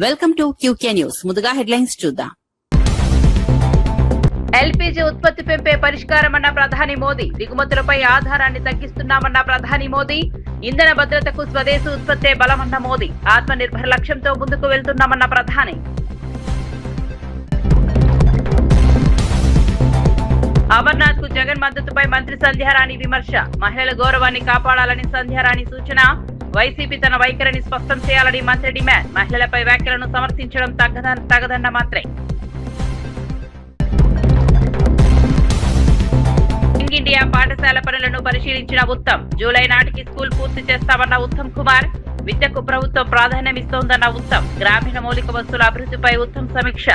Welcome to QK news. ముందుగా headlines చూద్దాం. LPG ఉత్పత్తి పెంపే పరిష్కారమన్న ప్రధాని మోదీ. దిగుమతులపై ఆధారాన్ని తగ్గిస్తున్నామన్న ప్రధాని మోదీ. ఇంధన భద్రతకు స్వదేశీ ఉత్పత్తే బలమన్న మోదీ. ఆత్మ నిర్భర్ లక్ష్యంతో ముందుకు వెళ్తున్నామన్న ప్రధాని. అమర్నాథ్ కు జగన్ మద్దతుపై మంత్రి సంధ్యారాణి విమర్శ. మహిళల గౌరవాన్ని కాపాడాలని సంధ్యారాణి సూచన. వైసీపీ తన వైఖరిని స్పష్టం చేయాలని మంత్రి డిమాండ్. మహిళలపై వ్యాఖ్యలను సమర్థించడం తగదన్న మంత్రి. యంగ్ ఇండియా పాఠశాల పనులను పరిశీలించిన ఉత్తమ్. జూలై నాటికి స్కూల్ పూర్తి చేస్తామన్న ఉత్తమ్ కుమార్. విద్యకు ప్రభుత్వం ప్రాధాన్యమిస్తోందన్న ఉత్తమ్. గ్రామీణ మౌలిక వస్తువుల అభివృద్ధిపై ఉత్తమ్ సమీక్ష.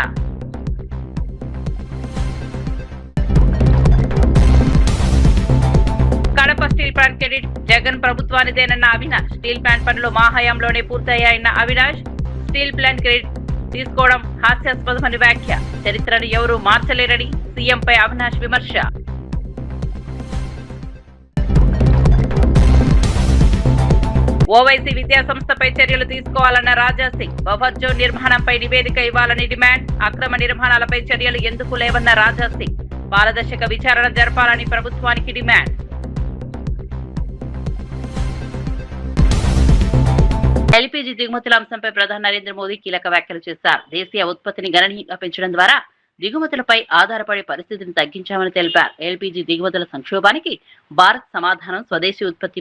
Kadapa steel plant credit Jagan ప్రభుత్వానిదేనన్న అవినాష్. స్టీల్ ప్లాంట్ పనులు మా హయాంలోనే పూర్తయ్యాయన్న అవినాష్. స్టీల్ ప్లాంట్ క్రెడిట్ తీసుకోవడం హాస్యాస్పదమని వ్యాఖ్య. చరిత్రను ఎవరూ మార్చలేరని సీఎంపై అవినాష్ విమర్శ. ఓవైసీ విద్యా సంస్థపై చర్యలు తీసుకోవాలన్న రాజాసింగ్. బఫర్ జోన్ నిర్మాణంపై నివేదిక ఇవ్వాలని డిమాండ్. అక్రమ నిర్మాణాలపై చర్యలు ఎందుకు లేవన్న రాజాసింగ్. పారదర్శక విచారణ జరపాలని ప్రభుత్వానికి డిమాండ్. ఎల్పీజీ దిగుమతుల అంశంపై ప్రధాని నరేంద్ర మోదీ కీలక వ్యాఖ్యలు చేశారు. దేశీయ ఉత్పత్తిని గణనీయంగా పెంచడం ద్వారా దిగుమతులపై ఆధారపడే పరిస్థితిని తగ్గించామని తెలిపారు. ఎల్పీజీ దిగుమతుల సంక్షోభానికి భారత్ సమాధానం స్వదేశీ ఉత్పత్తి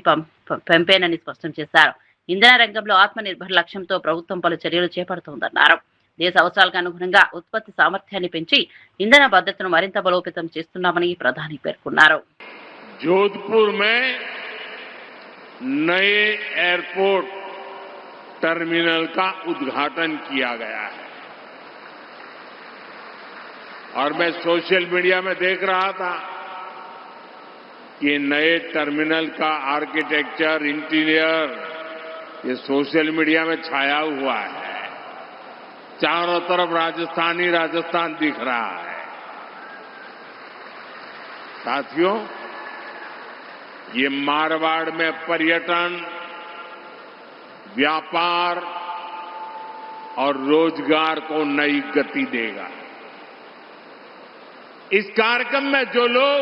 పెంపేనని స్పష్టం చేశారు. ఇంధన రంగంలో ఆత్మ నిర్భర్ లక్ష్యంతో ప్రభుత్వం పలు చర్యలు చేపడుతోందన్నారు. దేశ అవసరాలకు అనుగుణంగా ఉత్పత్తి సామర్థ్యాన్ని పెంచి ఇంధన భద్రతను మరింత బలోపేతం చేస్తున్నామని ప్రధాని పేర్కొన్నారు. जोधपुर में नए एयरपोर्ट टर्मिनल का उद्घाटन किया गया है और मैं सोशल मीडिया में देख रहा था कि नए टर्मिनल का आर्किटेक्चर, इंटीरियर ये सोशल मीडिया में छाया हुआ है। चारों तरफ राजस्थान दिख रहा है। साथियों, ये मारवाड़ में पर्यटन, व्यापार और रोजगार को नई गति देगा। इस कार्यक्रम में जो लोग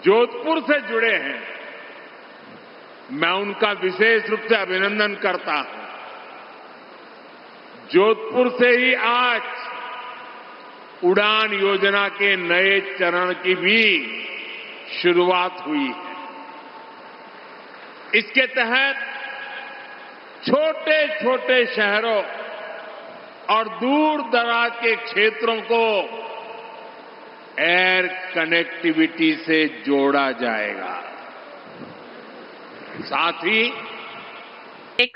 जोधपुर से जुड़े हैं, मैं उनका विशेष रूप से अभिनंदन करता हूं। जोधपुर से ही आज उड़ान योजना के नए चरण की भी शुरुआत हुई है। इसके तहत छोटे छोटे शहरों और दूर दराज के क्षेत्रों को एयर कनेक्टिविटी से जोड़ा जाएगा। साथ ही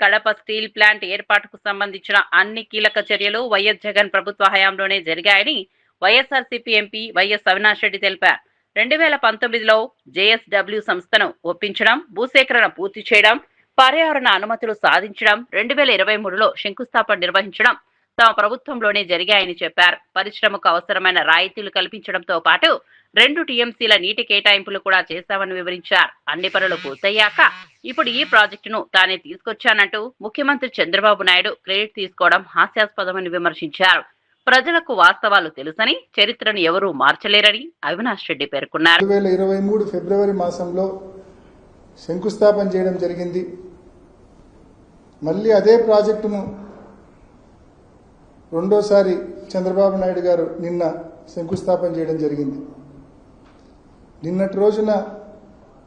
కడప స్టీల్ ప్లాంట్ ఏర్పాటుకు సంబంధించిన అన్ని కీలక చర్యలు వైఎస్ జగన్ ప్రభుత్వ హయాంలోనే జరిగాయని వైఎస్ఆర్సీపీ ఎంపీ వైఎస్ అవినాష్ రెడ్డి తెలిపారు. 2019లో జేఎస్డబ్ల్యూ సంస్థను ఒప్పించడం, భూసేకరణ పూర్తి చేయడం, పర్యావరణ అనుమతులు సాధించడం, 2023లో శంకుస్థాపన నిర్వహించడం తమ ప్రభుత్వంలోనే జరిగాయని చెప్పారు. పరిశ్రమకు అవసరమైన రాయితీలు కల్పించడంతో పాటు 2 టీఎంసీల నీటి కేటాయింపులు కూడా చేశామని వివరించారు. అన్ని పనులు పూర్తయ్యాక ఇప్పుడు ఈ ప్రాజెక్టును తానే తీసుకొచ్చానంటూ ముఖ్యమంత్రి చంద్రబాబు నాయుడు క్రెడిట్ తీసుకోవడం హాస్యాస్పదమని విమర్శించారు. ప్రజలకు వాస్తవాలు తెలుసని, చరిత్రను ఎవరూ మార్చలేరని అవినాష్ రెడ్డి పేర్కొన్నారు. 2023 ఫిబ్రవరి మాసంలో శంకుస్థాపన చేయడం జరిగింది. మళ్ళీ అదే ప్రాజెక్టును రెండోసారి చంద్రబాబు నాయుడు గారు నిన్న శంకుస్థాపన చేయడం జరిగింది. నిన్నటి రోజున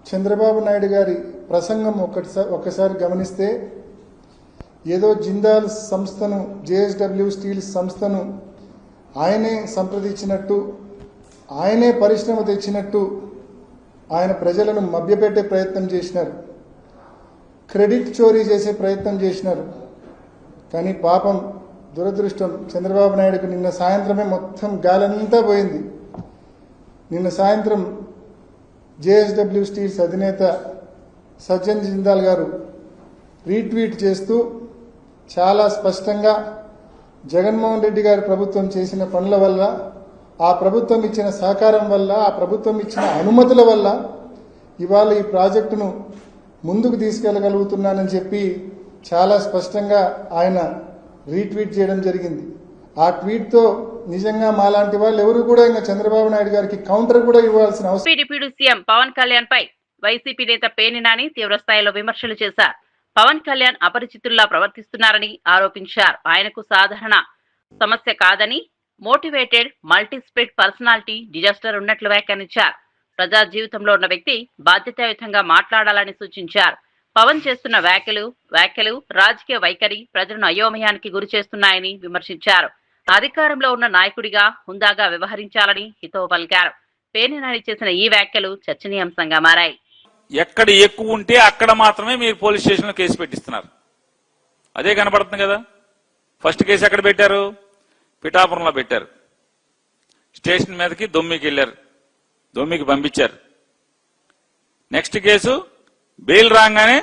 చంద్రబాబు నాయుడు గారి ప్రసంగం ఒక్కసారి గమనిస్తే ఏదో జిందాల్ సంస్థను, జేఎస్డబ్ల్యూ స్టీల్ సంస్థను ఆయనే సంప్రదించినట్టు, ఆయనే పరిశ్రమ తెచ్చినట్టు ఆయన ప్రజలను మభ్యపెట్టే ప్రయత్నం చేసినారు. క్రెడిట్ చోరీ చేసే ప్రయత్నం చేసినారు. కానీ పాపం, దురదృష్టం, చంద్రబాబు నాయుడుకు నిన్న సాయంత్రమే మొత్తం గాలంతా పోయింది. నిన్న సాయంత్రం జేఎస్డబ్ల్యూ స్టీల్స్ అధినేత సజ్జన్ జిందాల్ గారు రీట్వీట్ చేస్తూ చాలా స్పష్టంగా జగన్మోహన్ రెడ్డి గారి ప్రభుత్వం చేసిన పనుల వల్ల, ఆ ప్రభుత్వం ఇచ్చిన సహకారం వల్ల, ఆ ప్రభుత్వం ఇచ్చిన అనుమతుల వల్ల ఇవాళ ఈ ప్రాజెక్టును ముందుకు తీసుకెళ్లగలుగుతున్నానని చెప్పి చాలా స్పష్టంగా ఆయన రీట్వీట్ చేయడం జరిగింది. ఆ ట్వీట్తో నిజంగా మాలాంటి వాళ్ళు ఎవరు కూడా ఇంకా చంద్రబాబు నాయుడు గారికి కౌంటర్ కూడా ఇవ్వాల్సిన అవసరం. డిప్యూటీ సీఎం పవన్ కళ్యాణ్ పై వైసీపీ నేత పేర్ని నాని తీవ్రస్థాయిలో విమర్శలు చేశారు. పవన్ కళ్యాణ్ అపరిచితుల్లా ప్రవర్తిస్తున్నారని ఆరోపించారు. ఆయనకు సాధారణ సమస్య కాదని, మోటివేటెడ్ మల్టీస్ప్రిట్ పర్సనాలిటీ డిజాస్టర్ ఉన్నట్లు వ్యాఖ్యానించారు. ప్రజా జీవితంలో ఉన్న వ్యక్తి బాధ్యతాయుతంగా మాట్లాడాలని సూచించారు. పవన్ చేస్తున్న వ్యాఖ్యలు రాజకీయ వైఖరి ప్రజలను అయోమయానికి గురి చేస్తున్నాయని విమర్శించారు. అధికారంలో ఉన్న నాయకుడిగా హుందాగా వ్యవహరించాలని హితవు పలికారు. పేర్ని నాని చేసిన ఈ వ్యాఖ్యలు చర్చనీయాంశంగా మారాయి. ఎక్కడ ఎక్కువ ఉంటే అక్కడ మాత్రమే మీరు పోలీస్ స్టేషన్లో కేసు పెట్టిస్తున్నారు. అదే కనపడుతుంది కదా. ఫస్ట్ కేసు ఎక్కడ పెట్టారు? పిఠాపురంలో పెట్టారు. స్టేషన్ మీదకి దొమ్మికి వెళ్ళారు, దొమ్మికి పంపించారు. నెక్స్ట్ కేసు బెయిల్ రాగానే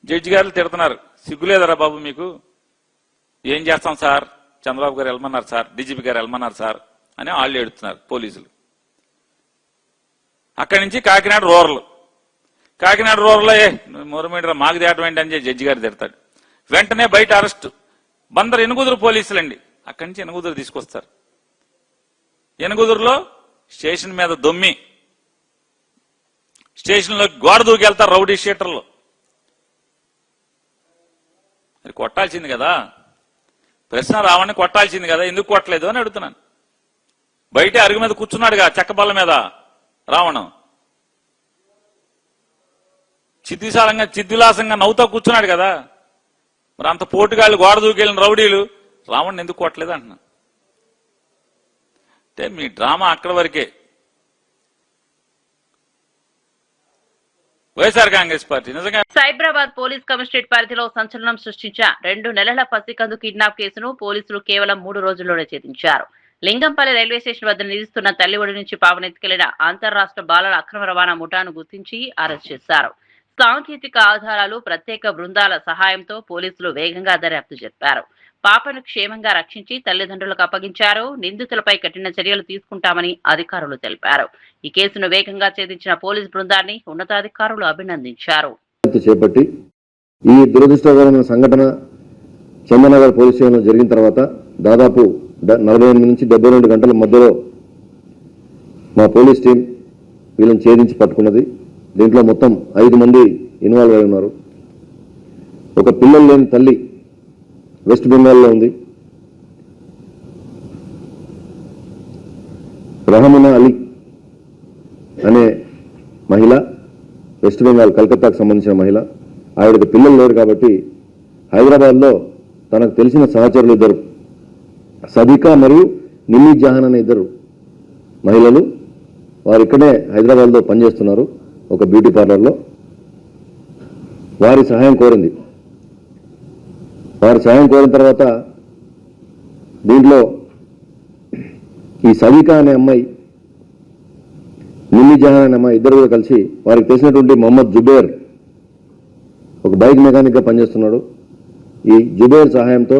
జడ్జి గారు తిడుతున్నారు, సిగ్గులేదరా బాబు మీకు, ఏం చేస్తాం సార్, చంద్రబాబు గారు వెళ్ళమన్నారు సార్, డీజీపీ గారు వెళ్ళమన్నారు సార్ అని వాళ్ళు ఏడుతున్నారు పోలీసులు. అక్కడి నుంచి కాకినాడ రూరల్లో మొరమీడరా మాకు తేటం ఏంటి అని జడ్జి గారు తిడతాడు. వెంటనే బయట అరెస్ట్. బందరు ఎనుగుదురు పోలీసులండి, అక్కడి నుంచి ఎనుగుదురు తీసుకొస్తారు. ఎనుగుదురులో స్టేషన్ మీద దొమ్మి, స్టేషన్లో గోడ దూకెళ్తారు రౌడీ షీటర్లు. అది కొట్టాల్సింది కదా, ప్రశ్న రావణ్ణి కొట్టాల్సింది కదా, ఎందుకు కొట్టలేదు అని అడుగుతున్నాను. బయట అరుగు మీద కూర్చున్నాడుగా, చెక్కబల్ల మీద రావణం చిద్విలాసంగా నవ్వుతా కూర్చున్నాడు కదా. మరి అంత పోటుగాళ్ళు గోడ దూకెళ్ళిన రౌడీలు రావణ్ణి ఎందుకు కొట్టలేదు అంటున్నా. అంటే మీ డ్రామా అక్కడి వరకే. వైఎస్ఆర్ కాంగ్రెస్ పార్టీ నిజంగా సైబరాబాద్ పోలీస్ కమిషనరేట్ పరిధిలో సంచలనం సృష్టించిన 2 నెలల పసికందు కిడ్నాప్ కేసును పోలీసులు కేవలం 3 రోజుల్లోనే ఛేదించారు. లింగంపల్లి రైల్వే స్టేషన్ వద్ద నిలుస్తున్న తల్లి ఒడి నుంచి పావనెత్తుకెళ్లిన అంతర్రాష్ట్ర బాలల అక్రమ రవాణా ముఠాను గుర్తించి అరెస్ట్ చేశారు. సాంకేతిక ఆధారాలు, ప్రత్యేక బృందాల సహాయంతో పోలీసులు వేగంగా దర్యాప్తు జరిపారు. పాపను క్షేమంగా రక్షించి తల్లిదండ్రులకు అప్పగించారు. నిందితులపై కఠిన చర్యలు తీసుకుంటామని అధికారులు తెలిపారు. ఈ కేసును వేగంగా ఛేదించిన పోలీస్ బృందాన్ని ఉన్నతాధికారులు అభినందించారు. చేపట్టి ఈ దురదృష్టకరమైన సంఘటన చందనగర్ పోలీస్ స్టేషన్లో జరిగిన తర్వాత దాదాపు 48 నుంచి 72 గంటల మధ్యలో మా పోలీస్ టీం వీళ్ళని ఛేదించి పట్టుకున్నది. దీంట్లో మొత్తం 5 మంది ఇన్వాల్వ్ అయి ఉన్నారు. ఒక పిల్లలు లేని తల్లి వెస్ట్ బెంగాల్లో ఉంది. రహమనా అలీ అనే మహిళ, వెస్ట్ బెంగాల్ కలకత్తాకు సంబంధించిన మహిళ. ఆవిడకి పిల్లలు లేరు కాబట్టి హైదరాబాద్లో తనకు తెలిసిన సహచరులు 2, సదికా మరియు నిమ్మి జహాన్ అనే 2 మహిళలు, వారు ఇక్కడే హైదరాబాద్లో పనిచేస్తున్నారు ఒక బ్యూటీ పార్లర్లో. వారి సహాయం కోరింది. వారి సహాయం కోరిన తర్వాత దీంట్లో ఈ సవికా అనే అమ్మాయి, నిమ్మి జహాన్ అనే అమ్మాయి 2 కూడా కలిసి వారికి తెలిసినటువంటి మొహమ్మద్ జుబేర్, ఒక బైక్ మెకానిక్గా పనిచేస్తున్నాడు. ఈ జుబేర్ సహాయంతో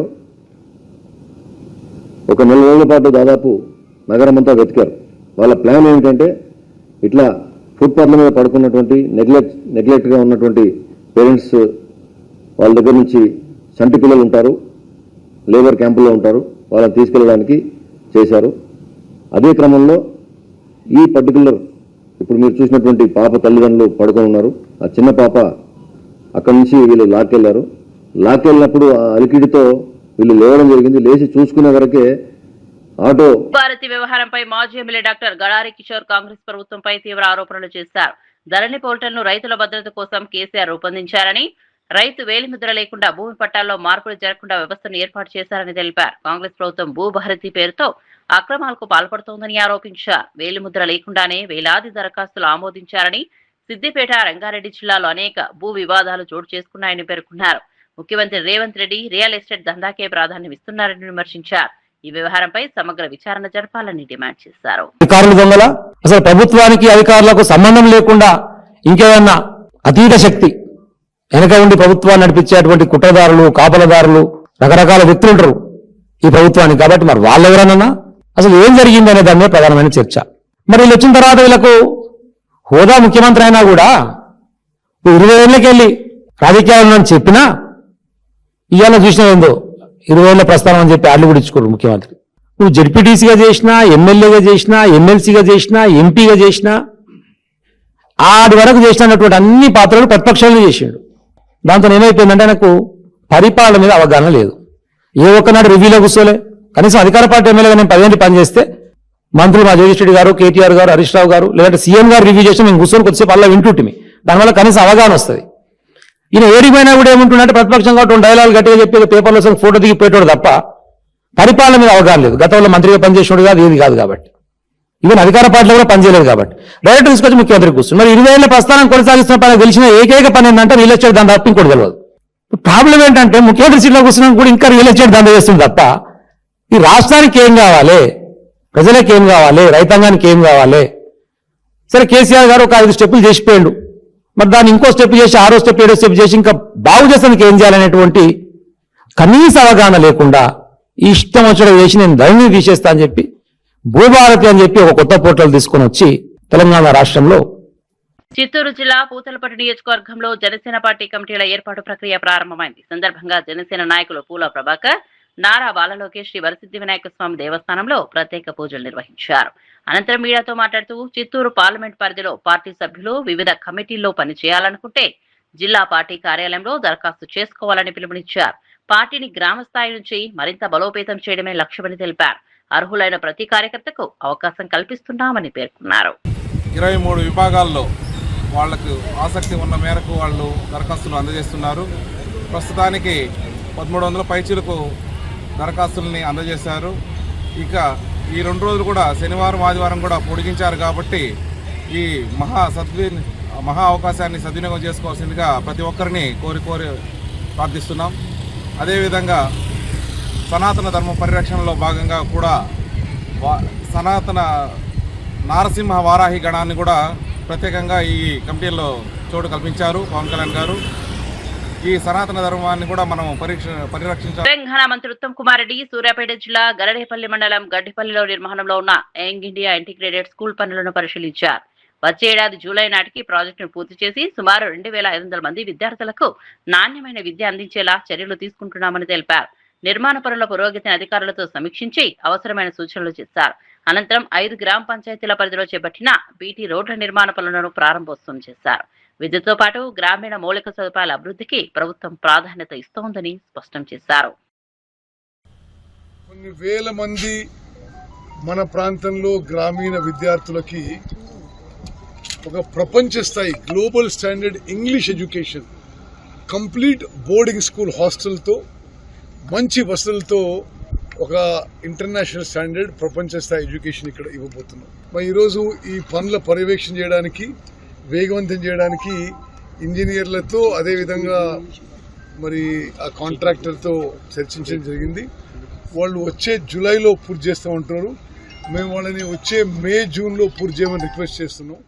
ఒక 4 రోజుల పాటు దాదాపు నగరం అంతా వెతికారు. వాళ్ళ ప్లాన్ ఏమిటంటే, ఇట్లా ఫుట్పాత్ల మీద పడుకున్నటువంటి నెగ్లెక్ట్గా ఉన్నటువంటి పేరెంట్స్, వాళ్ళ దగ్గర నుంచి చంటి పిల్లలు ఉంటారు, లేబర్ క్యాంపుల్లో ఉంటారు, వాళ్ళని తీసుకెళ్ళడానికి చేశారు. అదే క్రమంలో ఈ పర్టికులర్ ఇప్పుడు మీరు చూసినటువంటి పాప తల్లిదండ్రులు పడుకొని ఉన్నారు. ఆ చిన్న పాప అక్కడి నుంచి వీళ్ళు లాక్కెళ్లారు. లాక్కెళ్ళినప్పుడు ఆ అలికిడితో వీళ్ళు లేవడం జరిగింది. లేచి చూసుకునే వరకే ఆటో. భారతి వ్యవహారంపై మాజీ ఎమ్మెల్యే డాక్టర్ గడారి కిషోర్ కాంగ్రెస్ ప్రభుత్వంపై తీవ్ర ఆరోపణలు చేశారు. ధరణి పోర్టల్ ను రైతుల భద్రత కోసం కేసీఆర్ రూపొందించారని, రైతు వేలిముద్ర లేకుండా భూమి పట్టాల్లో మార్పులు జరగకుండా వ్యవస్థను ఏర్పాటు చేశారని తెలిపారు. కాంగ్రెస్ ప్రభుత్వం భూభారతి పేరుతో అక్రమాలకు పాల్పడుతోందని ఆరోపించారు. వేలిముద్ర లేకుండానే వేలాది దరఖాస్తులు ఆమోదించారని, సిద్దిపేట, రంగారెడ్డి జిల్లాలో అనేక భూ వివాదాలు చోటు చేసుకున్నాయని పేర్కొన్నారు. ముఖ్యమంత్రి రేవంత్ రెడ్డి రియల్ ఎస్టేట్ దందాకే ప్రాధాన్యం ఇస్తున్నారని విమర్శించారు. ఈ వ్యవహారంపై సమగ్ర విచారణ జరపాలని డిమాండ్ చేశారు. అధికారులు దొంగల, అసలు ప్రభుత్వానికి అధికారులకు సంబంధం లేకుండా ఇంకేదన్నా అతీత శక్తి వెనక ఉండి ప్రభుత్వాన్ని నడిపించేటువంటి కుట్రదారులు, కాపలదారులు, రకరకాల వ్యక్తులు ఉంటారు ఈ ప్రభుత్వానికి. కాబట్టి మరి వాళ్ళు ఎవరన్నా అసలు ఏం జరిగింది అనే దాని మీద ప్రధానమైన చర్చ. మరి వీళ్ళు వచ్చిన తర్వాత వీళ్ళకు హోదా ముఖ్యమంత్రి అయినా కూడా 20 ఏళ్ళకి వెళ్ళి రాజకీయాలు చెప్పినా ఇవాళ చూసిన ఏందో 20 ప్రస్థానం అని చెప్పి ఆర్లు కూడా ఇచ్చుకోరు ముఖ్యమంత్రి. నువ్వు జెడ్పీటీసీగా చేసినా, ఎమ్మెల్యేగా చేసినా, ఎమ్మెల్సీగా చేసినా, ఎంపీగా చేసినా, ఆడి వరకు చేసినటువంటి అన్ని పాత్రలు ప్రతిపక్షాలను చేసిండు. దాంతో ఏమైపోయిందంటే నాకు పరిపాలన మీద అవగాహన లేదు. ఏ ఒక్కనాడు రివ్యూలో కూర్చోలే. కనీసం అధికార పార్టీ ఎమ్మెల్యేగా నేను 10 ఏళ్ళు పనిచేస్తే మంత్రులు మా జగదీష్ రెడ్డి గారు, కేటీఆర్ గారు, హరీష్ రావు గారు, లేదంటే సీఎం గారు రివ్యూ చేసి మేము కూర్చొని కొద్దిసేపు అలా వింటుంటిమి. దానివల్ల కనీసం అవగాహన వస్తుంది. ఈయన ఏడిపోయినా కూడా ఏముంటుందంటే ప్రతిపక్షం కాబట్టి డైలాగ్ గట్టిగా చెప్పి పేపర్లో ఫోటో దిగి పెట్టాడు తప్ప పరిపాలన మీద అవగాహన లేదు. గతంలో మంత్రిగా పనిచేసినోడు కాదు, ఏది కాదు కాబట్టి, ఈవెన్ అధికార పార్టీలో కూడా పనిచేయలేదు కాబట్టి డైరెక్ట్ తీసుకొచ్చి ముఖ్యమంత్రికి కూర్చుని మరి 20 ఏళ్ల ప్రస్థానం కొనసాగిస్తున్న పని తెలిసిన ఏకైక పని ఏంటంటే రియల్ ఎస్టేట్ దాని తప్ప ఇంకోటి తెలియదు. ప్రాబ్లం ఏంటంటే ముఖ్యమంత్రి సీట్లో కూర్చున్నాక కూడా ఇంకా రియల్ ఎస్టేట్ దందా చేస్తుంది తప్ప ఈ రాష్ట్రానికి ఏం కావాలి, ప్రజలకు ఏం కావాలి, రైతాంగానికి ఏం కావాలి. సరే కేసీఆర్ గారు ఒక 5 స్టెప్పులు చేసిపోయాడు. మరి దాన్ని ఇంకో స్టెప్ చేసి 6వ స్టెప్ 7వ స్టెప్ చేసి ఇంకా బాగు చేసేందుకు ఏం చేయాలనేటువంటి కనీస అవగాహన లేకుండా ఈ ఇష్టం వచ్చడం చేసి నేను ధరణిని తీసేస్తా అని చెప్పి భూభారతి అని చెప్పి ఒక కొత్త పోర్టల్ తీసుకొని వచ్చి తెలంగాణ రాష్ట్రంలో చిత్తూరు జిల్లా పూతలపట్టు నియోజకవర్గంలో జనసేన పార్టీ కమిటీల ఏర్పాటు ప్రక్రియ ప్రారంభమైంది. సందర్భంగా జనసేన నాయకులు పూల ప్రభాకర్, నారా బాలలోకేష్ శ్రీ వరసిద్ధి వినాయక స్వామి దేవస్థానంలో ప్రత్యేక పూజలు నిర్వహించారు. అనంతరం మీడియాతో మాట్లాడుతూ చిత్తూరు పార్లమెంట్ పరిధిలో పార్టీ సభ్యులు వివిధ కమిటీల్లో పనిచేయాలనుకుంటే జిల్లా పార్టీ కార్యాలయంలో దరఖాస్తు చేసుకోవాలని పిలుపునిచ్చారు. పార్టీని గ్రామ స్థాయి నుంచి మరింత బలోపేతం చేయడమే లక్ష్యమని తెలిపారు. అర్హులైన ప్రతి కార్యకర్తకు అవకాశం కల్పిస్తున్నామని పేర్కొన్నారు. 23 విభాగాల్లో వాళ్లకు ఆసక్తి ఉన్న మేరకు వాళ్ళు దరఖాస్తులు అందజేస్తున్నారు. ప్రస్తుతానికి 1300 పైచీలకు దరఖాస్తుల్ని అందజేశారు. ఇక ఈ 2 రోజులు కూడా శనివారం, ఆదివారం కూడా పొడిగించారు కాబట్టి ఈ మహా అవకాశాన్ని సద్వినియోగం చేసుకోవాల్సిందిగా ప్రతి ఒక్కరిని కోరి ప్రార్థిస్తున్నాం. అదేవిధంగా సనాతన ధర్మ పరిరక్షణలో భాగంగా కూడా సనాతన నారసింహ వారాహి గణాన్ని కూడా ప్రత్యేకంగా ఈ కమిటీల్లో చోటు కల్పించారు పవన్ కళ్యాణ్ గారు. ఈ సనాతన ధర్మాన్ని కూడా మనం పరిరక్షించాలి. తెలంగాణ మంత్రి ఉత్తమ్ కుమార్ రెడ్డి సూర్యాపేట జిల్లా గరడేపల్లి మండలం గడ్డిపల్లిలో నిర్మాణంలో ఉన్న యంగ్ ఇండియా ఇంటిగ్రేటెడ్ స్కూల్ పనులను పరిశీలించారు. వచ్చే ఏడాది జూలై నాటికి ప్రాజెక్టును పూర్తి చేసి సుమారు 2500 మంది విద్యార్థులకు నాణ్యమైన విద్య అందించేలా చర్యలు తీసుకుంటున్నామని తెలిపారు. నిర్మాణ పనుల పురోగతిని అధికారులతో సమీక్షించి అవసరమైన సూచనలు చేశారు. అనంతరం 5 గ్రామ పంచాయతీల పరిధిలో చేపట్టిన బీటీ రోడ్ల నిర్మాణ పనులను ప్రారంభోత్సవం చేశారు. విద్యుత్తో పాటు గ్రామీణ మౌలిక సదుపాయాల అభివృద్ధికి ప్రభుత్వం ప్రాధాన్యత ఇస్తోందని స్పష్టం చేశారు. కొన్ని వేల మంది మన ప్రాంతంలో గ్రామీణ విద్యార్థులకి ఒక ప్రపంచ స్థాయి global standard English education, complete boarding school హాస్టల్తో, మంచి వసతులతో ఒక ఇంటర్నేషనల్ స్టాండర్డ్ ప్రపంచ స్థాయి ఎడ్యుకేషన్ ఇక్కడ ఇవ్వబోతున్నాం. మరి ఈరోజు ఈ పనుల పర్యవేక్షణ చేయడానికి, వేగవంతం చేయడానికి ఇంజనీర్లతో అదేవిధంగా మరి ఆ కాంట్రాక్టర్తో చర్చించడం జరిగింది. వాళ్ళు వచ్చే జూలైలో పూర్తి చేస్తామంటున్నారు. మేము వాళ్ళని వచ్చే మే, జూన్లో పూర్తి చేయమని రిక్వెస్ట్ చేస్తున్నాం.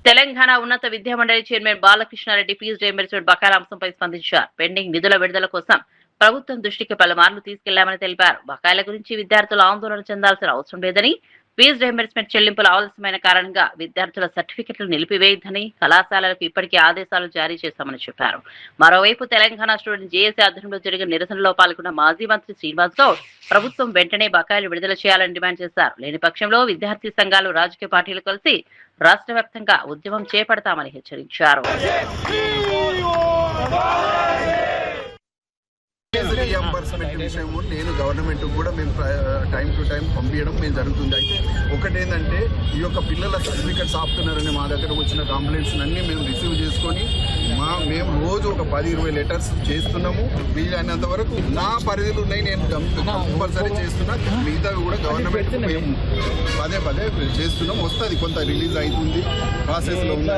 తెలంగాణ ఉన్నత విద్యా మండలి చైర్మన్ బాలకృష్ణారెడ్డి ఫీజు రీయింబర్స్మెంట్ బకాయిల అంశంపై స్పందించారు. పెండింగ్ నిధుల విడుదల కోసం ప్రభుత్వం దృష్టికి పలుమార్లు తీసుకెళ్లామని తెలిపారు. బకాయిల గురించి విద్యార్థులు ఆందోళన చెందాల్సిన అవసరం లేదని, ఫీజు రీయింబర్స్మెంట్ చెల్లింపులు ఆలస్యమైన కారణంగా విద్యార్థుల సర్టిఫికెట్లు నిలిపివేయొద్దని కళాశాలలకు ఇప్పటికే ఆదేశాలు జారీ చేశామని చెప్పారు. మరోవైపు తెలంగాణ స్టూడెంట్ జేఏసీ ఆధ్వర్యంలో జరిగిన నిరసనలో పాల్గొన్న మాజీ మంత్రి శ్రీనివాస్ గౌడ్ ప్రభుత్వం వెంటనే బకాయిలు విడుదల చేయాలని డిమాండ్ చేశారు. లేని పక్షంలో విద్యార్థి సంఘాలు, రాజకీయ పార్టీలు కలిసి రాష్ట్ర వ్యాప్తంగా ఉద్యమం చేపడతామని హెచ్చరించారు. రీయింబర్స్మెంట్ విషయము నేను గవర్నమెంట్ కూడా మేము టైం టు టైం పంపించడం మేము జరుగుతుంది. అయితే ఒకటేంటంటే ఈ యొక్క పిల్లల సర్టిఫికెట్స్ ఆపుతున్నారని మా దగ్గర వచ్చిన కంప్లైంట్స్ అన్నీ మేము రిసీవ్ చేసుకొని మేము రోజు ఒక 10-20 లెటర్స్ చేస్తున్నాము. వీలైనంత వరకు నా పరిధిలో ఉన్నాయి, నేను కంపల్సరీ చేస్తున్నా. మిగతావి కూడా గవర్నమెంట్ మేము పదే చేస్తున్నాం. వస్తుంది, కొంత రిలీజ్ అవుతుంది, ప్రాసెస్లో ఉంది.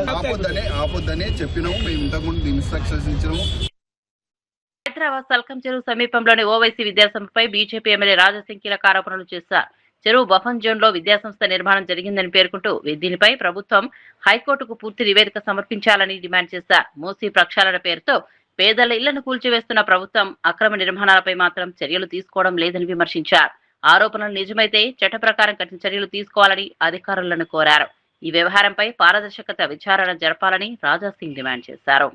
ఆపొద్దనే చెప్పినాము. మేము ఇంతకుముందు ఇన్స్ట్రక్షన్స్ ఇచ్చినాము. హైదరాబాద్ సల్కం చెరువు సమీపంలోని ఓవైసీ విద్యాసంస్థపై బీజేపీ ఎమ్మెల్యే రాజాసింగ్ కీలక ఆరోపణలు చేశారు. చెరువు బఫన్ జోన్ లో విద్యాసంస్థ నిర్మాణం జరిగిందని పేర్కొంటూ దీనిపై ప్రభుత్వం హైకోర్టుకు పూర్తి నివేదిక సమర్పించాలని డిమాండ్ చేశారు. మూసీ ప్రక్షాళన పేరుతో పేదల ఇళ్లను కూల్చివేస్తున్న ప్రభుత్వం అక్రమ నిర్మాణాలపై మాత్రం చర్యలు తీసుకోవడం లేదని విమర్శించారు. ఆరోపణలు నిజమైతే చట్ట ప్రకారం కఠిన చర్యలు తీసుకోవాలని అధికారులను కోరారు. ఈ వ్యవహారంపై పారదర్శకత విచారణ జరపాలని రాజాసింగ్ డిమాండ్ చేశారు.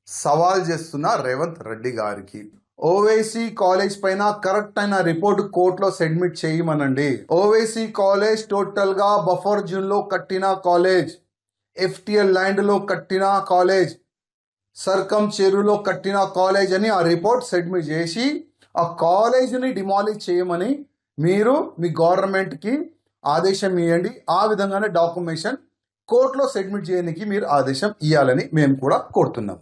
సవాల్ చేస్తున్న రేవంత్ రెడ్డి గారికి ఓవైసీ కాలేజ్ పైన కరెక్ట్ అయిన రిపోర్ట్ కోర్టులో సబ్మిట్ చేయమనండి. ఓవైసీ కాలేజ్ టోటల్ గా బఫర్ జోన్ లో కట్టిన కాలేజ్, FTL ల్యాండ్ లో కట్టిన కాలేజ్, సర్కం చెరువులో కట్టిన కాలేజ్ అని ఆ రిపోర్ట్ సబ్మిట్ చేసి ఆ కాలేజీని డిమాలిష్ చేయమని మీరు మీ గవర్నమెంట్కి ఆదేశం ఇవ్వండి. ఆ విధంగానే డాక్యుమెంటేషన్ కోర్టులో సబ్మిట్ చేయడానికి మీరు ఆదేశం ఇవ్వాలని మేము కూడా కోరుతున్నాం.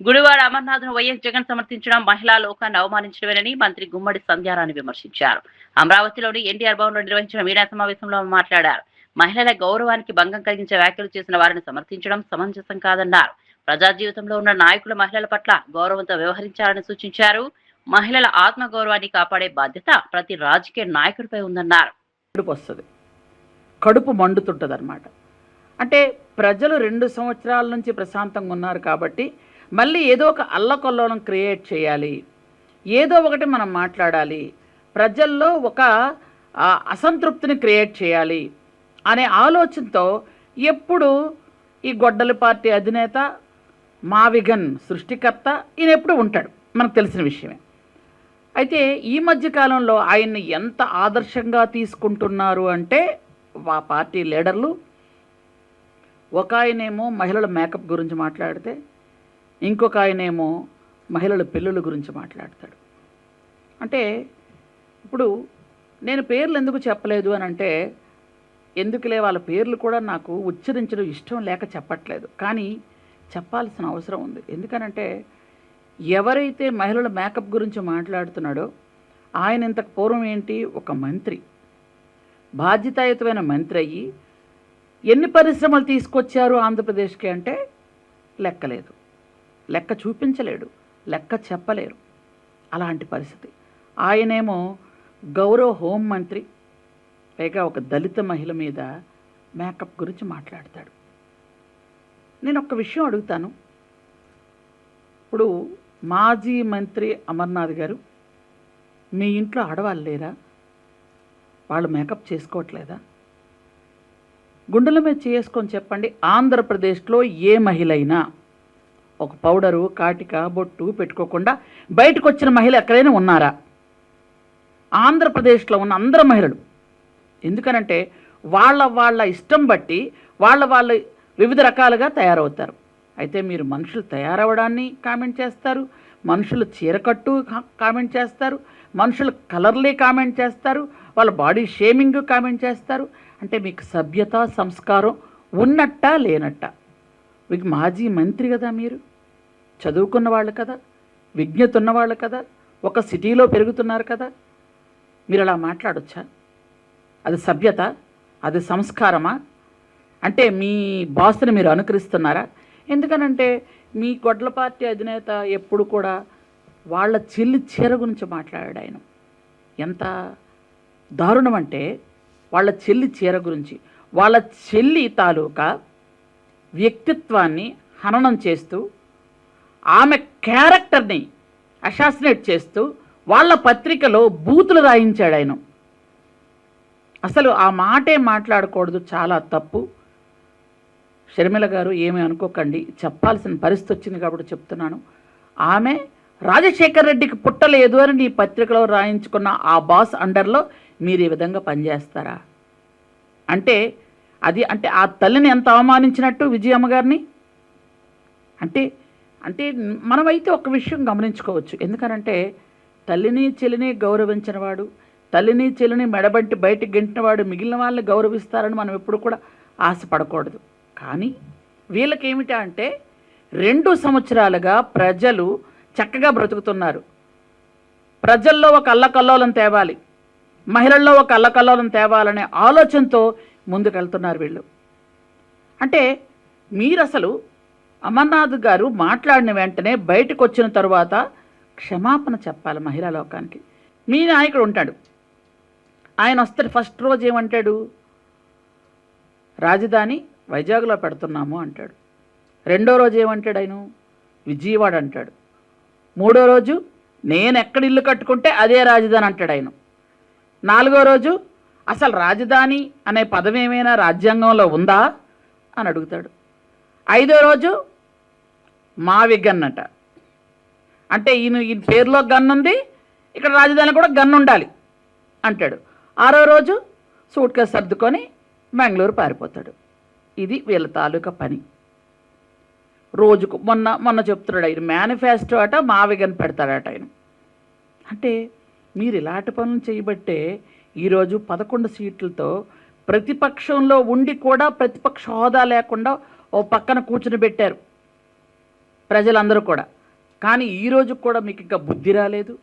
గుడివాడ అమర్నాథ్ను వైఎస్ జగన్ సమర్థించడం మహిళా లోకాన్ని అవమానించడమేనని మంత్రి గుమ్మడి సంధ్యారాణి విమర్శించారు. అమరావతిలోని ఎన్టీఆర్ భవన్లో నిర్వహించిన మీడియా సమావేశంలో మాట్లాడారు. మహిళల గౌరవానికి భంగం కలిగించే వ్యాఖ్యలు చేసిన వారిని సమర్థించడం సమంజసం కాదన్నారు. ప్రజా జీవితంలో ఉన్న నాయకులు మహిళల పట్ల గౌరవంతో వ్యవహరించాలని సూచించారు. మహిళల ఆత్మగౌరవాన్ని కాపాడే బాధ్యత ప్రతి రాజకీయ నాయకుడిపై ఉందన్నారు. కడుపు మండుతుంటది అనమాట. అంటే ప్రజలు 2 సంవత్సరాల నుంచి ప్రశాంతంగా ఉన్నారు కాబట్టి మళ్ళీ ఏదో ఒక అల్లకొల్లోలం క్రియేట్ చేయాలి, ఏదో ఒకటి మనం మాట్లాడాలి, ప్రజల్లో ఒక అసంతృప్తిని క్రియేట్ చేయాలి అనే ఆలోచనతో ఎప్పుడు ఈ గొడ్డలి పార్టీ అధినేత మావిగన్ సృష్టికర్త ఈయన ఎప్పుడు ఉంటాడు, మనకు తెలిసిన విషయమే. అయితే ఈ మధ్యకాలంలో ఆయన్ని ఎంత ఆదర్శంగా తీసుకుంటున్నారు అంటే ఆ పార్టీ లీడర్లు, ఒక ఆయనేమో మహిళల మేకప్ గురించి మాట్లాడితే ఇంకొక ఆయనేమో మహిళల పెళ్ళిళ్ళ గురించి మాట్లాడతాడు. అంటే ఇప్పుడు నేను పేర్లు ఎందుకు చెప్పలేదు అని అంటే, ఎందుకులే వాళ్ళ పేర్లు కూడా నాకు ఉచ్చరించడం ఇష్టం లేక చెప్పట్లేదు, కానీ చెప్పాల్సిన అవసరం ఉంది. ఎందుకనంటే ఎవరైతే మహిళల మేకప్ గురించి మాట్లాడుతున్నాడో ఆయన ఇంతకు పూర్వం ఏంటి, ఒక మంత్రి, బాధ్యతాయుతమైన మంత్రి అయ్యి ఎన్ని పరిశ్రమలు తీసుకొచ్చారు ఆంధ్రప్రదేశ్కి అంటే లెక్కలేదు, లెక్క చూపించలేడు, లెక్క చెప్పలేరు. అలాంటి పరిస్థితి. ఆయనేమో గౌరవ హోంమంత్రి, పైగా ఒక దళిత మహిళ మీద మేకప్ గురించి మాట్లాడతాడు. నేను ఒక విషయం అడుగుతాను. ఇప్పుడు మాజీ మంత్రి అమర్నాథ్ గారు, మీ ఇంట్లో ఆడవాళ్ళు లేరా? వాళ్ళు మేకప్ చేసుకోవట్లేదా? గుండెల మీద చేసుకొని చెప్పండి, ఆంధ్రప్రదేశ్లో ఏ మహిళ అయినా ఒక పౌడరు, కాటిక, బొట్టు పెట్టుకోకుండా బయటకు వచ్చిన మహిళ ఎక్కడైనా ఉన్నారా? ఆంధ్రప్రదేశ్లో ఉన్న అందరు మహిళలు. ఎందుకనంటే వాళ్ళ ఇష్టం బట్టి వాళ్ళ వివిధ రకాలుగా తయారవుతారు. అయితే మీరు మనుషులు తయారవడాన్ని కామెంట్ చేస్తారు, మనుషులు చీరకట్టు కామెంట్ చేస్తారు, మనుషులు కలర్లీ కామెంట్ చేస్తారు, వాళ్ళ బాడీ షేమింగ్ కామెంట్ చేస్తారు. అంటే మీకు సభ్యత, సంస్కారం ఉన్నట్టా లేనట్టా? మీకు మాజీ మంత్రి కదా, మీరు చదువుకున్న వాళ్ళు కదా, విజ్ఞత ఉన్నవాళ్ళు కదా, ఒక సిటీలో పెరుగుతున్నారు కదా, మీరు అలా మాట్లాడొచ్చా? అది సభ్యత? అది సంస్కారమా? అంటే మీ బాస్ని మీరు అనుకరిస్తున్నారా? ఎందుకనంటే మీ గొడ్ల పార్టీ అధినేత ఎప్పుడు కూడా వాళ్ళ చెల్లి చీర గురించి మాట్లాడాడు. ఆయన ఎంత దారుణం అంటే వాళ్ళ చెల్లి చీర గురించి, వాళ్ళ చెల్లి తాలూకా వ్యక్తిత్వాన్ని హననం చేస్తూ, ఆమె క్యారెక్టర్ని అసాసినేట్ చేస్తూ వాళ్ళ పత్రికలో బూతులు రాయించాడు ఆయన. అసలు ఆ మాటే మాట్లాడకూడదు, చాలా తప్పు. షర్మిల గారు ఏమీ అనుకోకండి, చెప్పాల్సిన పరిస్థితి వచ్చింది కాబట్టి చెప్తున్నాను. ఆమె రాజశేఖర్ రెడ్డికి పుట్టలేదు అని నీ పత్రికలో రాయించుకున్న ఆ బాస్ అండర్లో మీరు ఈ విధంగా పనిచేస్తారా? అంటే అది అంటే ఆ తల్లిని ఎంత అవమానించినట్టు విజయమ్మ గారిని. అంటే అంటే మనమైతే ఒక విషయం గమనించుకోవచ్చు. ఎందుకనంటే తల్లిని చెల్లిని గౌరవించిన వాడు, తల్లిని చెల్లిని మెడబట్టి బయటికి గెంటినవాడు మిగిలిన వాళ్ళని గౌరవిస్తారని మనం ఎప్పుడు కూడా ఆశపడకూడదు. కానీ వీళ్ళకేమిటా అంటే 2 సంవత్సరాలుగా ప్రజలు చక్కగా బ్రతుకుతున్నారు. ప్రజల్లో ఒక అల్లకల్లోలం తేవాలి, మహిళల్లో ఒక అల్లకల్లోలం తేవాలనే ఆలోచనతో ముందుకెళ్తున్నారు వీళ్ళు. అంటే మీరు అసలు అమర్నాథ్ గారు మాట్లాడిన వెంటనే బయటకు వచ్చిన తర్వాత క్షమాపణ చెప్పాలి మహిళా లోకానికి. మీ నాయకుడు ఉంటాడు, ఆయన వస్తే ఫస్ట్ రోజు ఏమంటాడు, రాజధాని వైజాగ్లో పెడుతున్నాము అంటాడు. 2వ రోజు ఏమంటాడు ఆయన, విజయవాడ అంటాడు. 3వ రోజు నేను ఎక్కడ ఇల్లు కట్టుకుంటే అదే రాజధాని అంటాడు ఆయన. 4వ రోజు అసలు రాజధాని అనే పదం ఏమైనా రాజ్యాంగంలో ఉందా అని అడుగుతాడు. 5వ రోజు మావిగన్నట. అంటే ఈయన పేరులో గన్ ఉంది, ఇక్కడ రాజధాని కూడా గన్ ఉండాలి అంటాడు. 6వ రోజు సూట్ కేసు సర్దుకొని బెంగళూరు పారిపోతాడు. ఇది వీళ్ళ తాలూకా పని. రోజుకు మొన్న చెప్తున్నాడు ఆయన మేనిఫెస్టో అట మావిగన్ పెడతాడట ఆయన. అంటే మీరు ఇలాంటి పనులు చేయబట్టే ఈరోజు 11 సీట్లతో ప్రతిపక్షంలో ఉండి కూడా ప్రతిపక్ష హోదా లేకుండా ఓ పక్కన కూర్చుని పెట్టారు ప్రజలందరూ కూడా. కానీ ఈరోజు కూడా మీకు ఇంకా బుద్ధి రాలేదు,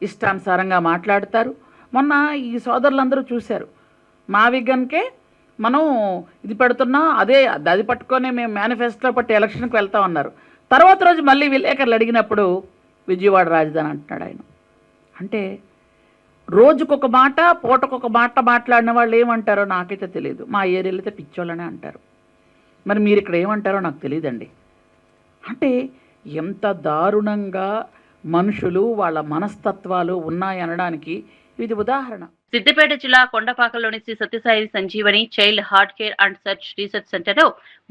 ఇష్టానుసారంగా మాట్లాడతారు. మొన్న ఈ సోదరులందరూ చూశారు, మావిగన్కే మనం ఇది పెడుతున్నాం, అది పట్టుకొని మేము మేనిఫెస్టో పట్టి ఎలక్షన్కి వెళ్తామన్నారు. తర్వాత రోజు మళ్ళీ విలేకరులు అడిగినప్పుడు విజయవాడ రాజధాని అంటున్నాడు ఆయన. అంటే రోజుకొక మాట పూటకొక మాట మాట్లాడిన వాళ్ళు ఏమంటారో నాకైతే తెలియదు. మా ఏరియాలో అయితే పిచ్చోళ్ళనే అంటారు. మరి మీరు ఇక్కడ ఏమంటారో నాకు తెలియదండి. అంటే ఎంత దారుణంగా మనుషులు వాళ్ళ మనస్తత్వాలు ఉన్నాయనడానికి ఇది ఉదాహరణ. సిద్దిపేట జిల్లా కొండపాకలోని Shri Satya Sai Sanjeevani child heart care and research centre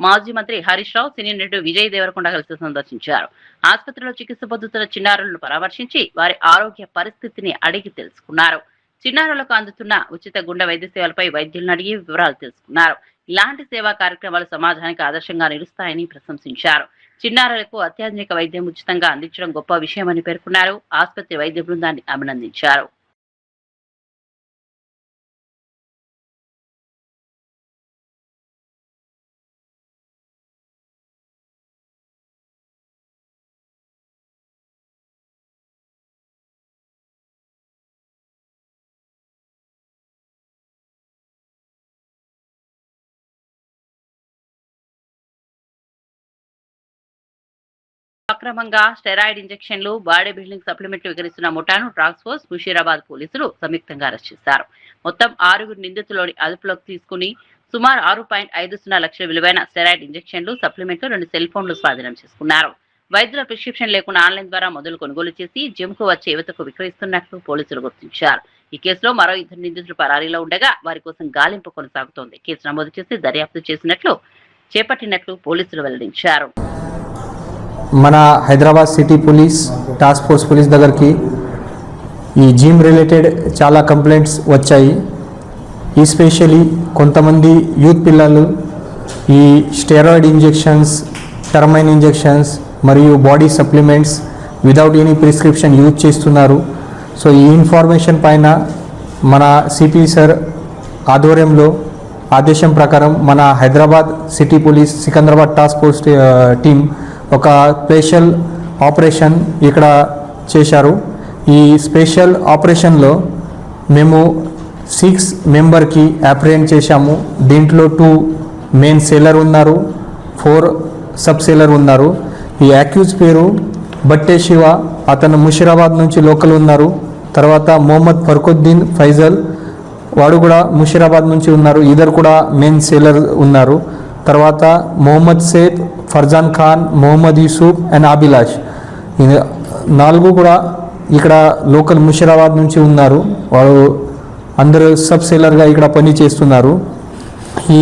మాజీ మంత్రి హరీష్ రావు, సీనియర్ నటుడు విజయ్ దేవరకొండ కలిసి సందర్శించారు. ఆసుపత్రిలో చికిత్స పొందుతున్న చిన్నారులను పరామర్శించి వారి ఆరోగ్య పరిస్థితిని అడిగి తెలుసుకున్నారు. చిన్నారులకు అందుతున్న ఉచిత గుండె వైద్య సేవలపై వైద్యులను అడిగి వివరాలు తెలుసుకున్నారు. ఇలాంటి సేవా కార్యక్రమాలు సమాజానికి ఆదర్శంగా నిలుస్తాయని ప్రశంసించారు. చిన్నారులకు అత్యాధునిక వైద్యం ఉచితంగా అందించడం గొప్ప విషయమని పేర్కొన్నారు. ఆసుపత్రి వైద్య బృందాన్ని అభినందించారు. అక్రమంగా స్టెరాయిడ్ ఇంజెక్షన్లు, బాడీ బిల్డింగ్ సప్లిమెంట్లు విక్రయిస్తున్న ముఠాను డ్రగ్స్ ఫోర్స్ ముషీరాబాద్ పోలీసులు సంయుక్తంగా అరెస్ట్ చేశారు. మొత్తం 6 నిందితులని అదుపులోకి తీసుకుని సుమారు 6.50 లక్షల విలువైన స్టెరాయిడ్ ఇంజెక్షన్లు, సప్లిమెంట్లు, 2 సెల్ ఫోన్లు స్వాధీనం చేసుకున్నారు. వైద్యుల ప్రిస్క్రిప్షన్ లేకుండా ఆన్లైన్ ద్వారా మందులు కొనుగోలు చేసి జిమ్కు వచ్చే యువతకు విక్రయిస్తున్నట్లు పోలీసులు గుర్తించారు. ఈ కేసులో మరో 2 నిందితులు పరారీలో ఉండగా వారి కోసం గాలింపు కొనసాగుతోంది. కేసు నమోదు చేసి దర్యాప్తు చేపట్టినట్లు పోలీసులు వెల్లడించారు. మన Hyderabad city police task force police దగ్గరికి ఈ జిమ్ రిలేటెడ్ చాలా కంప్లైంట్స్ వచ్చాయి. ఎస్పెషల్లీ కొంతమంది యూత్ పిల్లలు ఈ స్టెరాయిడ్ ఇంజెక్షన్స్, టర్మైన్ ఇంజెక్షన్స్ మరియు body supplements without any prescription use చేస్తున్నారు. సో ఈ ఇన్ఫర్మేషన్ పైన మన సిపి సార్ ఆధ్వర్యంలో ఆదేశం ప్రకారం మన Hyderabad city police Secunderabad task force team ఒక స్పెషల్ ఆపరేషన్ ఇక్కడ చేశారు. ఈ స్పెషల్ ఆపరేషన్లో మేము 6 మెంబర్కి అప్రిహెండ్ చేశాము. దీంట్లో 2 మెయిన్ సేలర్ ఉన్నారు, 4 సబ్ సేలర్ ఉన్నారు. ఈ అక్యూజ్ పేరు బట్టే శివ, అతను ముషీరాబాద్ నుంచి లోకల్ ఉన్నారు. తర్వాత మొహమ్మద్ ఫర్ఖుద్దీన్ ఫైజల్, వాడు కూడా ముషీరాబాద్ నుంచి ఉన్నారు. ఇద్దరు కూడా మెయిన్ సేలర్ ఉన్నారు. తర్వాత మొహమ్మద్ సేద్, ఫర్జాన్ ఖాన్, మొహమ్మద్ యూసుఫ్ అండ్ అభిలాష్, 4 కూడా ఇక్కడ లోకల్ ముషీరాబాద్ నుంచి ఉన్నారు. వాళ్ళు అందరూ సబ్ సేలర్గా ఇక్కడ పని చేస్తున్నారు. ఈ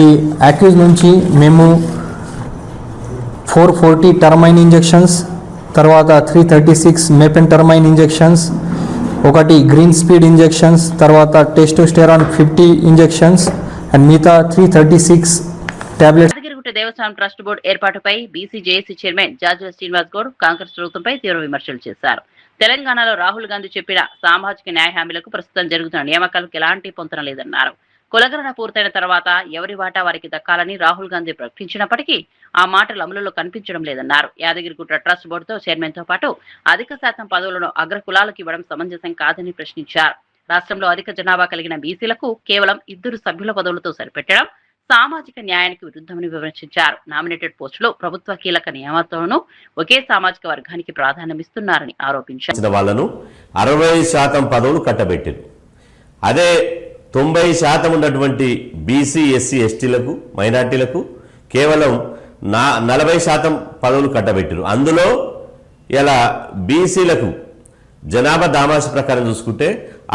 అక్యూజ్ నుంచి మేము 440 టర్మైన్ ఇంజెక్షన్స్, తర్వాత 336 మెపెన్ టర్మైన్ ఇంజెక్షన్స్, 1 గ్రీన్ స్పీడ్ ఇంజెక్షన్స్, తర్వాత టెస్టోస్టెరాన్ 50 ఇంజెక్షన్స్ అండ్ మిగతా 336 టాబ్లెట్స్. యాదగిరిగుట్ట దేవస్థానం ట్రస్ట్ బోర్డు ఏర్పాటుపై BC JAC chairman జార్జుల Srinivas Goud Congress ప్రభుత్వంపై తీవ్ర విమర్శలు చేశారు. తెలంగాణలో రాహుల్ గాంధీ చెప్పిన సామాజిక న్యాయ హామీలకు ప్రస్తుతం జరుగుతున్న నియామకాలకు ఎలాంటి పొంతన లేదన్నారు. కులగణన పూర్తయిన తర్వాత ఎవరి వాటా వారికి దక్కాలని రాహుల్ గాంధీ ప్రకటించినప్పటికీ ఆ మాటలు అమలులో కనిపించడం లేదన్నారు. యాదగిరిగుట్ట ట్రస్ట్ బోర్డుతో చైర్మన్ తో పాటు అధిక శాతం పదవులను అగ్ర కులాలకు ఇవ్వడం సమంజసం కాదని ప్రశ్నించారు. రాష్ట్రంలో అధిక జనాభా కలిగిన బీసీలకు కేవలం 2 సభ్యుల పదవులతో సరిపెట్టడం సామాజిక న్యాయానికి విరుద్ధమని విమర్శించారు. నామినేటెడ్ పోస్టులు ప్రభుత్వ కీలక నియామకాలను ఒకే సామాజిక వర్గానికి ప్రాధాన్యమిస్తున్నారని ఆరోపించారు. వాళ్ళను 60% పదవులు కట్టబెట్టారు. అదే 90% ఉన్నటువంటి బీసీ, ఎస్సీ, ఎస్టీలకు, మైనార్టీలకు కేవలం 40% పదవులు కట్టబెట్టారు. అందులో ఇలా బీసీలకు జనాభా దామాష ప్రకారం చూసుకుంటే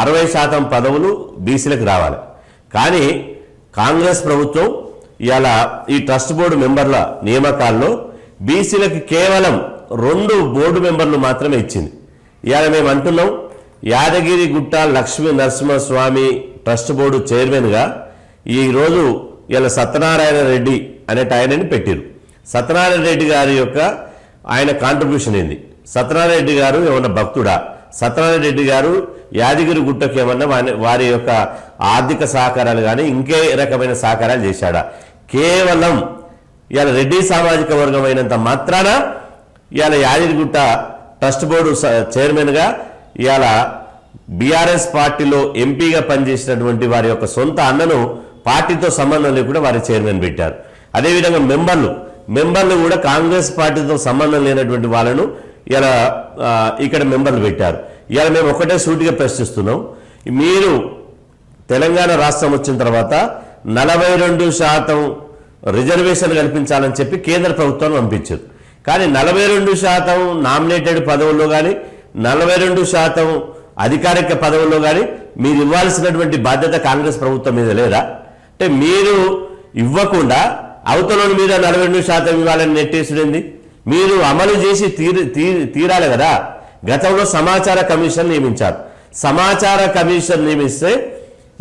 60% పదవులు బీసీలకు రావాలి. కానీ కాంగ్రెస్ ప్రభుత్వం ఇలా ఈ ట్రస్ట్ బోర్డు మెంబర్ల నియామకాల్లో బీసీలకు కేవలం 2 బోర్డు మెంబర్లు మాత్రమే ఇచ్చింది. ఇవాళ మేము అంటున్నాం, యాదగిరిగుట్ట లక్ష్మీ నరసింహస్వామి ట్రస్ట్ బోర్డు చైర్మన్గా ఈరోజు ఇలా సత్యనారాయణ రెడ్డి అనే ఆయనని పెట్టారు. సత్యనారాయణ రెడ్డి గారి యొక్క ఆయన కాంట్రిబ్యూషన్ ఏంది? సత్యనారాయణ రెడ్డి గారు ఏమన్నా భక్తుడా? సత్యనారాయణ రెడ్డి గారు యాదగిరిగుట్టకు ఏమన్నా వారి యొక్క ఆర్థిక సహకారాలు కానీ ఇంకే రకమైన సహకారాలు చేశాడా? కేవలం ఇవాళ రెడ్డి సామాజిక వర్గం అయినంత మాత్రాన ఇవాళ యాదగిరిగుట్ట ట్రస్ట్ బోర్డు చైర్మన్గా ఇవాళ బీఆర్ఎస్ పార్టీలో ఎంపీగా పనిచేసినటువంటి వారి యొక్క సొంత అన్నను పార్టీతో సంబంధం లేకుండా వారి చైర్మన్ పెట్టారు. అదేవిధంగా మెంబర్లు కూడా కాంగ్రెస్ పార్టీతో సంబంధం లేనటువంటి వాళ్ళను ఇలా ఇక్కడ మెంబర్లు పెట్టారు. ఇలా మేము ఒకటే సూటిగా ప్రశ్నిస్తున్నాం, మీరు తెలంగాణ రాష్ట్రం వచ్చిన తర్వాత 42% రిజర్వేషన్ కల్పించాలని చెప్పి కేంద్ర ప్రభుత్వాన్ని పంపించారు. కానీ 42% నామినేటెడ్ పదవుల్లో కానీ 42% అధికారిక పదవుల్లో కానీ మీరు ఇవ్వాల్సినటువంటి బాధ్యత కాంగ్రెస్ ప్రభుత్వం మీద లేదా? అంటే మీరు ఇవ్వకుండా అవతల మీద 42% ఇవ్వాలని నెట్టేసింది. మీరు అమలు చేసి తీరాలి కదా. గతంలో సమాచార కమిషన్ నియమించారు. సమాచార కమిషన్ నియమిస్తే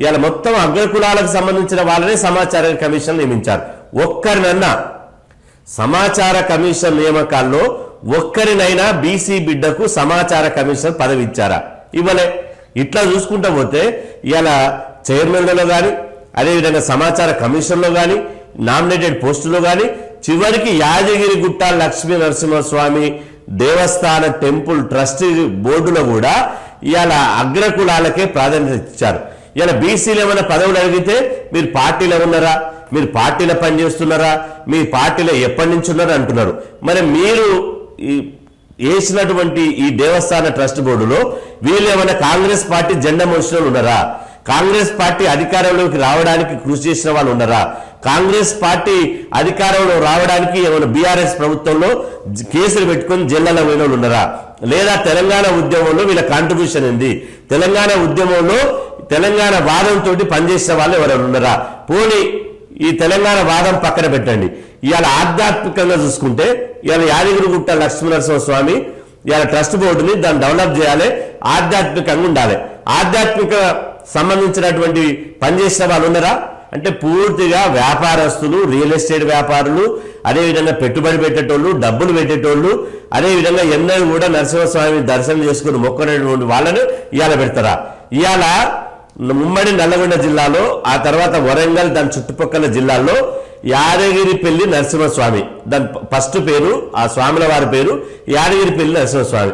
ఇలా మొత్తం అగ్రకులాలకు సంబంధించిన వాళ్ళనే సమాచార కమిషన్ నియమించారు. ఒక్కరినన్నా సమాచార కమిషన్ నియామకాల్లో ఒక్కరినైనా బీసీ బిడ్డకు సమాచార కమిషన్ పదవి ఇచ్చారా? ఇవ్వలే. ఇట్లా చూసుకుంటా పోతే ఇలా చైర్మన్లలో కానీ అదేవిధంగా సమాచార కమిషన్లో కానీ నామినేటెడ్ పోస్టులో కానీ చివరికి యాదగిరిగుట్ట లక్ష్మీ నరసింహస్వామి దేవస్థాన టెంపుల్ ట్రస్టీ బోర్డులో కూడా ఇవాళ అగ్రకులాలకే ప్రాధాన్యత ఇచ్చారు. ఇలా బీసీలు ఏమైనా పదవులు అడిగితే మీరు పార్టీలో ఉన్నారా, మీరు పార్టీలో పనిచేస్తున్నారా, మీ పార్టీలో ఎప్పటి నుంచి ఉన్నారా అంటున్నారు. మరి మీరు వేసినటువంటి ఈ దేవస్థాన ట్రస్ట్ బోర్డులో వీళ్ళు ఏమైనా కాంగ్రెస్ పార్టీ జెండా మోసిన ఉన్నారా? కాంగ్రెస్ పార్టీ అధికారంలోకి రావడానికి కృషి చేసిన వాళ్ళు ఉన్నారా? కాంగ్రెస్ పార్టీ అధికారంలో రావడానికి ఏమైనా బీఆర్ఎస్ ప్రభుత్వంలో కేసులు పెట్టుకుని జైళ్లలో పోయిన వాళ్ళు ఉన్నారా? లేదా తెలంగాణ ఉద్యమంలో వీళ్ళ కాంట్రిబ్యూషన్ ఏంది? తెలంగాణ ఉద్యమంలో తెలంగాణ వాదంతో పనిచేసిన వాళ్ళు ఎవరైనా ఉన్నారా? పోనీ ఈ తెలంగాణ వాదం పక్కన పెట్టండి. ఇవాళ ఆధ్యాత్మికంగా చూసుకుంటే ఇవాళ యాదగిరిగుట్ట లక్ష్మీనరసింహస్వామి ఇవాళ ట్రస్ట్ బోర్డుని దాన్ని డెవలప్ చేయాలి, ఆధ్యాత్మికంగా ఉండాలి. ఆధ్యాత్మిక సంబంధించినటువంటి పనిచేసిన వాళ్ళు ఉన్నారా? అంటే పూర్తిగా వ్యాపారస్తులు, రియల్ ఎస్టేట్ వ్యాపారులు, అదేవిధంగా పెట్టుబడి పెట్టేటోళ్ళు, డబ్బులు పెట్టేటోళ్ళు, అదేవిధంగా ఎన్నడూ కూడా నరసింహస్వామి దర్శనం చేసుకుని మొక్కనేటువంటి వాళ్ళను ఇవాళ పెడతారా? ఇవాళ ఉమ్మడి నల్లగొండ జిల్లాలో, ఆ తర్వాత వరంగల్ దాని చుట్టుపక్కల జిల్లాల్లో యాదగిరిపల్లి నరసింహస్వామి, దాని ఫస్ట్ పేరు ఆ స్వాముల వారి పేరు యాదగిరిపల్లి నరసింహస్వామి.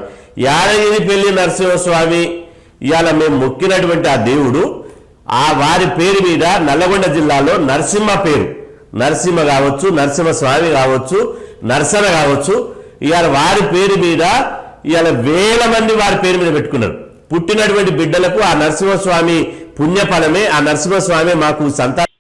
యాదగిరిపల్లి నరసింహస్వామి ఇవాళ మేము మొక్కినటువంటి ఆ దేవుడు ఆ వారి పేరు మీద నల్లగొండ జిల్లాలో నరసింహ పేరు, నరసింహ కావచ్చు, నరసింహస్వామి కావచ్చు, నరసన కావచ్చు, ఇవాళ వారి పేరు మీద ఇవాళ వేల మంది వారి పేరు మీద పెట్టుకున్నారు. పుట్టినటువంటి బిడ్డలకు ఆ నరసింహస్వామి పుణ్యఫలమే, ఆ నరసింహస్వామి మాకు సంతానం.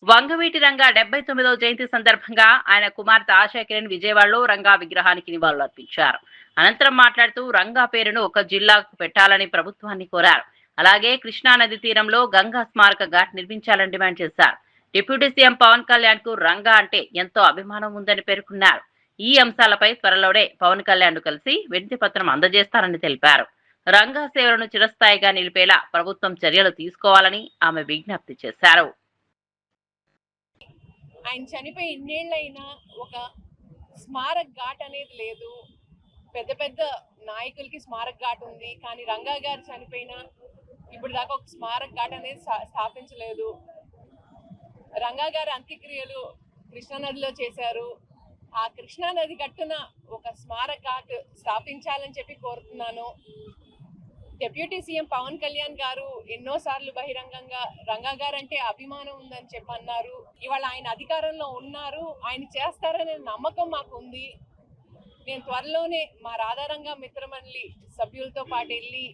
వంగవీటి రంగా 79వ జయంతి సందర్భంగా ఆయన కుమార్తె ఆశా కిరణ్ విజయవాడలో రంగా విగ్రహానికి నివాళులర్పించారు. అనంతరం మాట్లాడుతూ రంగా పేరును ఒక జిల్లాకు పెట్టాలని ప్రభుత్వాన్ని కోరారు. అలాగే కృష్ణానది తీరంలో గంగా స్మారక ఘాట్ నిర్మించాలని డిమాండ్ చేశారు. డిప్యూటీ సీఎం పవన్ కళ్యాణ్ కు రంగా అంటే ఎంతో అభిమానం ఉందని పేర్కొన్నారు. ఈ అంశాలపై త్వరలోనే పవన్ కళ్యాణ్ ను కలిసి వినతి పత్రం అందజేస్తారని తెలిపారు. రంగా సేవలను చిరస్థాయిగా నిలిపేలా ప్రభుత్వం చర్యలు తీసుకోవాలని ఆమె విజ్ఞప్తి చేశారు. ఆయన చనిపోయి ఇన్నేళ్లైనా ఒక స్మారక ఘాట్ అనేది లేదు. పెద్ద పెద్ద నాయకులకి స్మారక ఘాట్ ఉంది, కానీ రంగా గారు చనిపోయినా ఇప్పుడు దాకా ఒక స్మారక ఘాట్ అనేది స్థాపించలేదు. రంగా గారి అంత్యక్రియలు కృష్ణానదిలో చేశారు. ఆ కృష్ణానది గట్టున ఒక స్మారక ఘాట్ స్థాపించాలని చెప్పి కోరుతున్నాను. డిప్యూటీ సీఎం పవన్ కళ్యాణ్ గారు ఎన్నోసార్లు బహిరంగంగా రంగా గారు అంటే అభిమానం ఉందని చెప్పి అన్నారు. ఇవాళ ఆయన అధికారంలో ఉన్నారు, ఆయన చేస్తారనే నమ్మకం మాకు ఉంది. నేను త్వరలోనే మా రాధారంగా మిత్రమండలి సభ్యులతో పాటు వెళ్ళి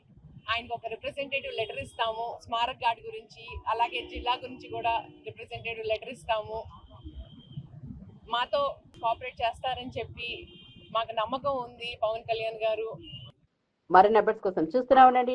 ఆయనకు ఒక రిప్రజెంటేటివ్ లెటర్ ఇస్తాము. స్మారక ఘాట్ గురించి, అలాగే జిల్లా గురించి కూడా రిప్రజెంటేటివ్ లెటర్ ఇస్తాము. మాతో కోఆపరేట్ చేస్తారని చెప్పి మాకు నమ్మకం ఉంది పవన్ కళ్యాణ్ గారు. మరిన్ని అప్డేట్స్ కోసం చూస్తూనే ఉండండి.